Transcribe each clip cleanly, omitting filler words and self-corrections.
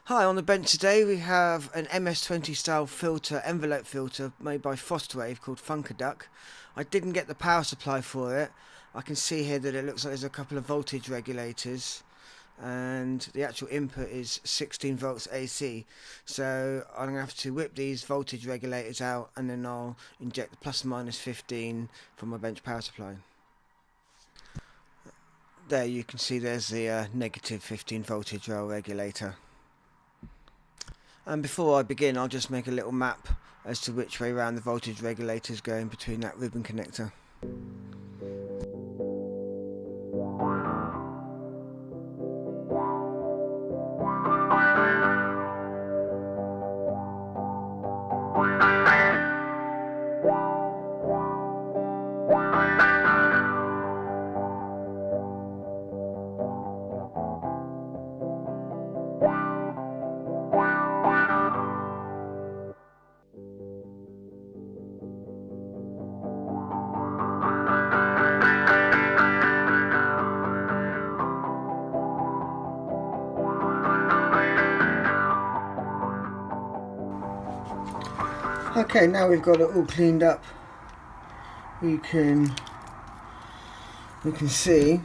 Hi, on the bench today we have an MS-20 style filter, envelope filter made by Frostwave called Funkadelic. I didn't get the power supply for it. I can see here that it looks like there's a couple of voltage regulators and the actual input is 16 volts AC. So I'm going to have to whip these voltage regulators out and then I'll inject the plus and minus 15 from my bench power supply. There you can see there's the negative 15 voltage rail regulator. And before I begin, I'll just make a little map as to which way around the voltage regulator is going between that ribbon connector. Okay, now we've got it all cleaned up. We can see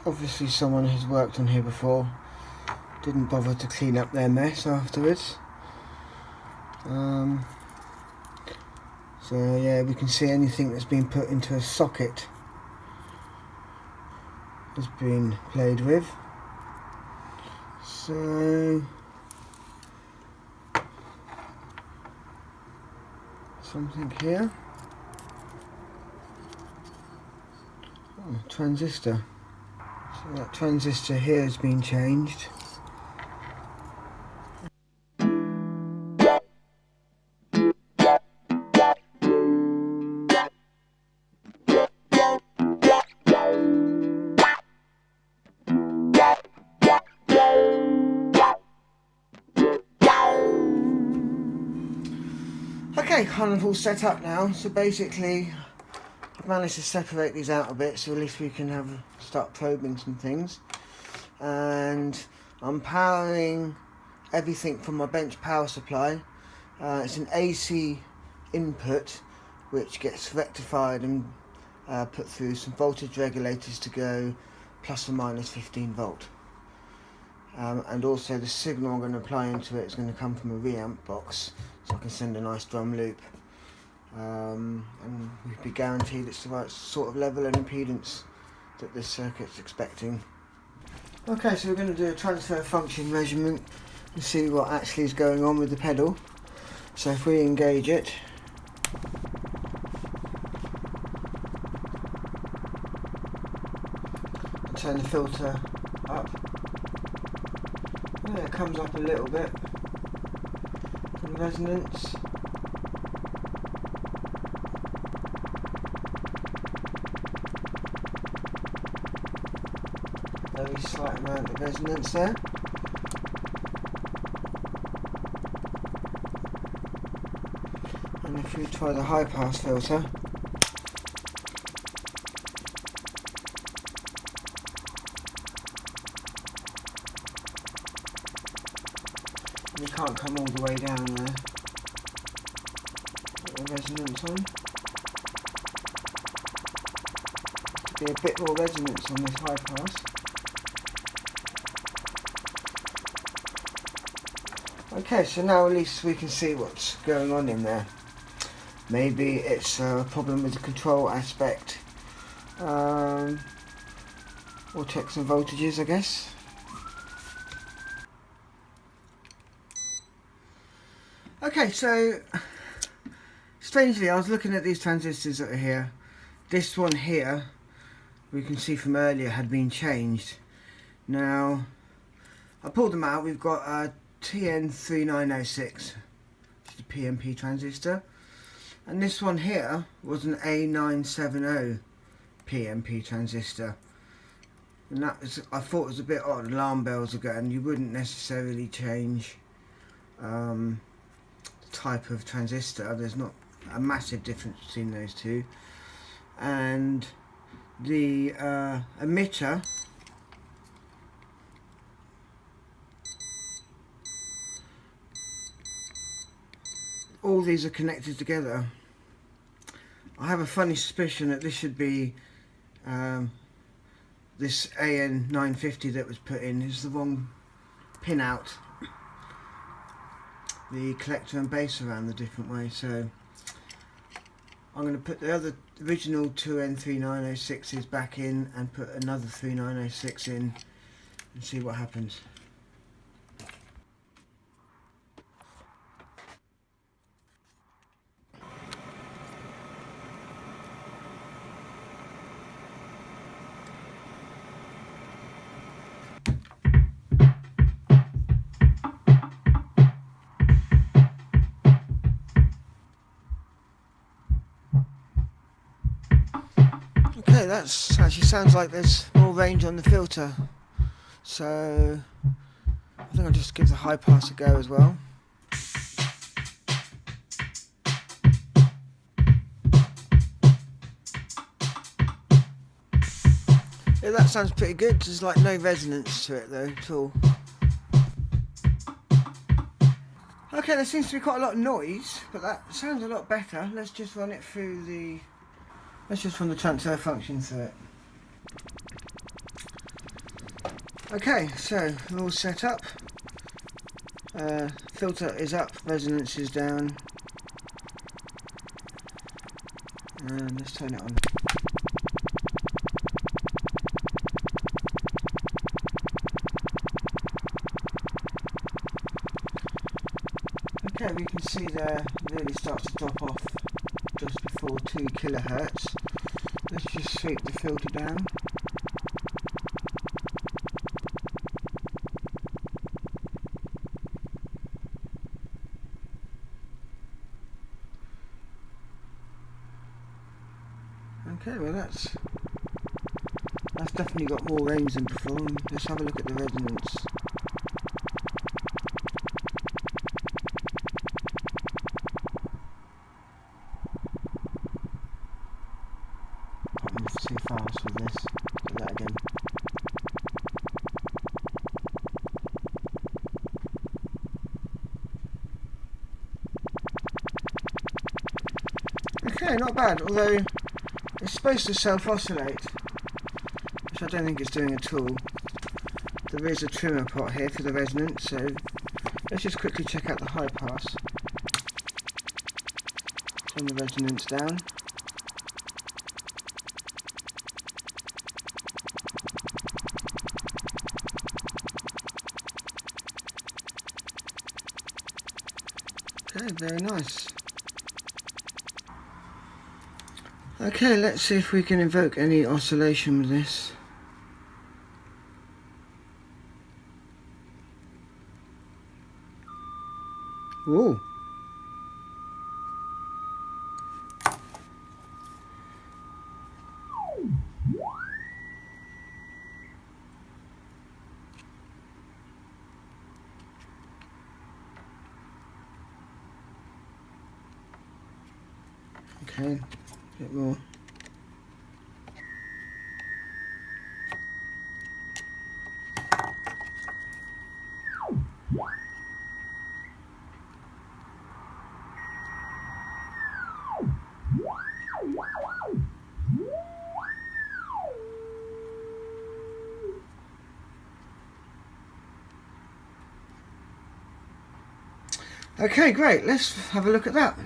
obviously someone has worked on here before, didn't bother to clean up their mess afterwards. So yeah, we can see anything that's been put into a socket has been played with. So something here. Oh, transistor. So that transistor here has been changed. Okay, kind of all set up now, so basically I've managed to separate these out a bit so at least we can start probing some things. And I'm powering everything from my bench power supply. It's an AC input which gets rectified and put through some voltage regulators to go plus or minus 15 volt. And also the signal I'm going to apply into it is going to come from a reamp box, so I can send a nice drum loop, and we'd be guaranteed it's the right sort of level and impedance that this circuit's expecting. Okay, so we're going to do a transfer function measurement and see what actually is going on with the pedal. So if we engage it, turn the filter up. Yeah, it comes up a little bit from resonance. Very slight amount of resonance there. And if we try the high pass filter, you can't come all the way down there. Put the resonance on. Be a bit more resonance on this high pass. Okay, so now at least we can see what's going on in there. Maybe it's a problem with the control aspect, or check some voltages, I guess. Okay, so strangely I was looking at these transistors that are here. This one here, we can see from earlier, had been changed. Now I pulled them out. We've got a TN3906, which is a PNP transistor, and this one here was an A970 PNP transistor, and that was, I thought it was a bit odd. Alarm bells are going. You wouldn't necessarily change the type of transistor. There's not a massive difference between those two, and the emitter all these are connected together. I have a funny suspicion that this should be this AN950 that was put in is the wrong pin out. The collector and base around the different way, so I'm going to put the other original two N3906s back in and put another 3906 in and see what happens. Okay, that actually sounds like there's more range on the filter, so I think I'll just give the high pass a go as well. Yeah, that sounds pretty good. There's like no resonance to it though at all. Okay, there seems to be quite a lot of noise, but that sounds a lot better. Let's just run it through the... Let's just run the transfer function through it. Okay, so we're all set up. Filter is up, resonance is down. And let's turn it on. Okay, we can see there really starts to drop off just before 2 kilohertz. Let's just sweep the filter down. Okay, well that's definitely got more range than before. Let's have a look at the resonance. Too fast with this. Do that again. Okay, not bad, although it's supposed to self-oscillate, which I don't think it's doing at all. There is a trimmer pot here for the resonance, so let's just quickly check out the high pass. Turn the resonance down. Okay, very nice. Okay, let's see if we can invoke any oscillation with this. Whoa. Okay, a bit more. Okay, great. Let's have a look at that.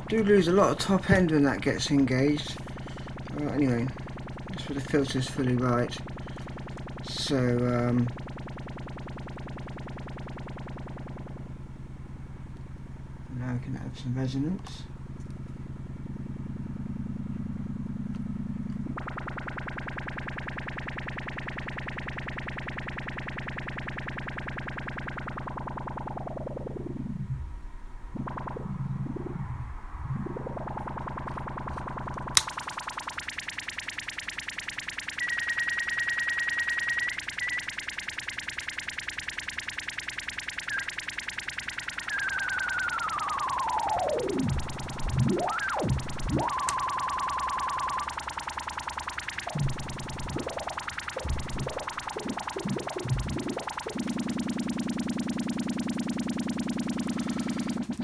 Do lose a lot of top end when that gets engaged. Anyway, that's where the filter's fully right. So now we can add some resonance.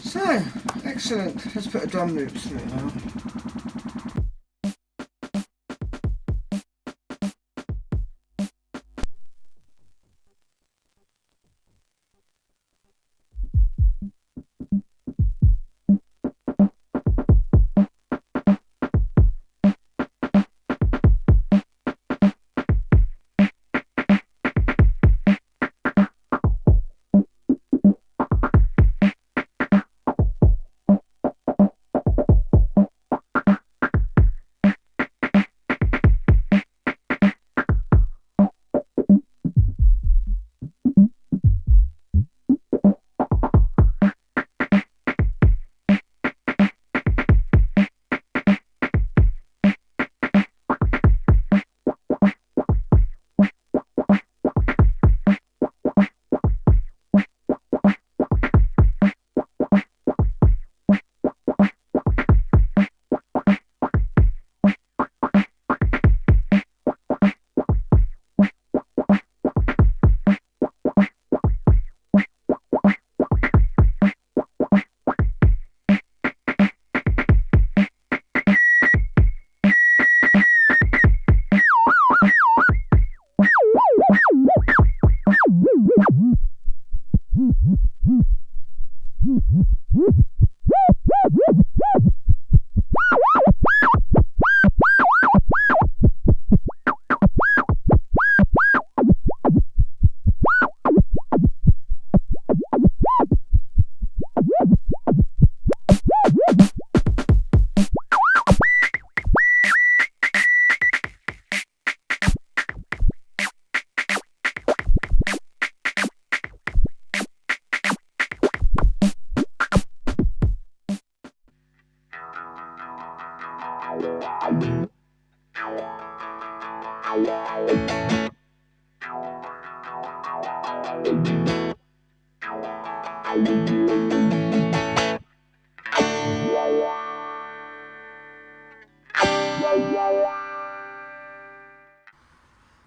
So, excellent. Let's put a drum loop through it now.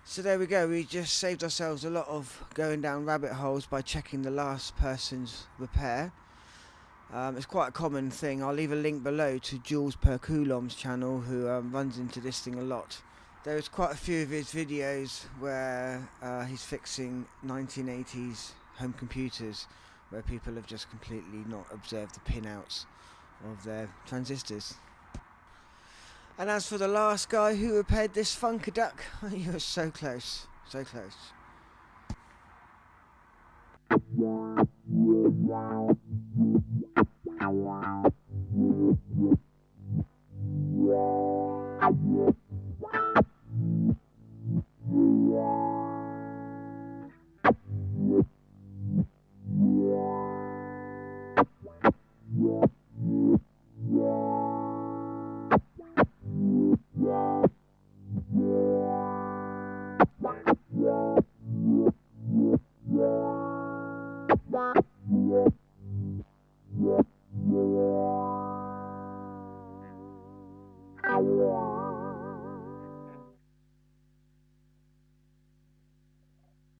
So there we go, we just saved ourselves a lot of going down rabbit holes by checking the last person's repair. It's quite a common thing. I'll leave a link below to Jules Per Coulomb's channel, who runs into this thing a lot. There's quite a few of his videos where he's fixing 1980s home computers where people have just completely not observed the pinouts of their transistors. And as for the last guy who repaired this Funkaduck, you were so close, so close. Wow.